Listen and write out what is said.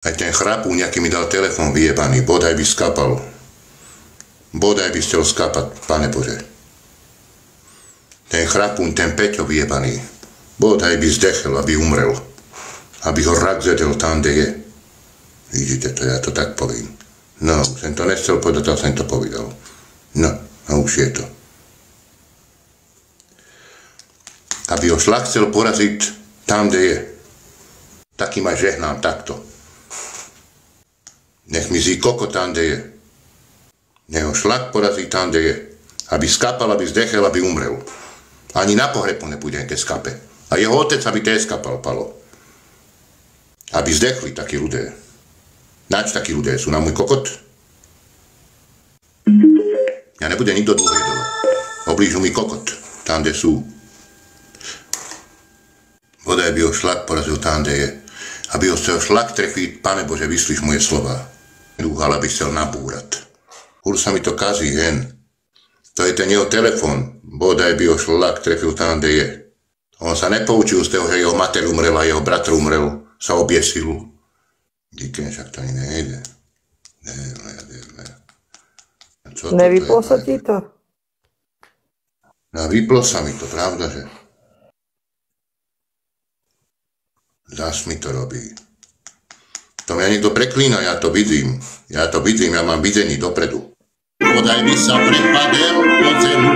Aj ten chrapú nejaký mi dal telefon vyjebaný, bodaj by skapal. Bodaj by chcel skapať, Pane Bože. Ten chrapúň, ten Peťo vyjebaný, bodaj by zdechel, aby umrel. Aby ho rak zedel tam, kde je. Vidíte to, ja to tak povím. No, už som to nechcel povedať, ale som to povedal. No, a už je to. Aby ho šlak chcel poraziť tam, kde je. Takým aj žehnám takto. Nech mi zí koko tam, kde je. Nech ho šlak porazí tam, kde je. Aby skapal, aby zdechel, aby umrel. Ani na pohrebu nepôjdem, keď skape. A jeho otec, aby tiež skapal, Palo. Aby zdechli takí ľudia. Nač takí ľudia sú na môj kokot. Ja nebudem nikto dôvodovať. Oblížu mi kokot, tam, kde sú. Bodaj by ho šlak porazil tam, kde je. Aby ho chcel šlak trefiť, Pane Bože, vyslíš moje slova. Dúhal, aby chcel nabúrať. Hur sa mi to kazí, hen. To je ten jeho telefon. Bodaj by ho šlak trefil tam, kde je. On sa nepoučil z toho, že jeho mater umrela, jeho bratr umrel, sa obiesil. Díky, však to ani nejde. Nevyplo sa ti to? No, vyplo sa mi to, pravda, že? Zas mi to robí. To mňa niekto preklína, ja to vidím. Ja mám videní dopredu. Bodaj by sa prepadel po zemu.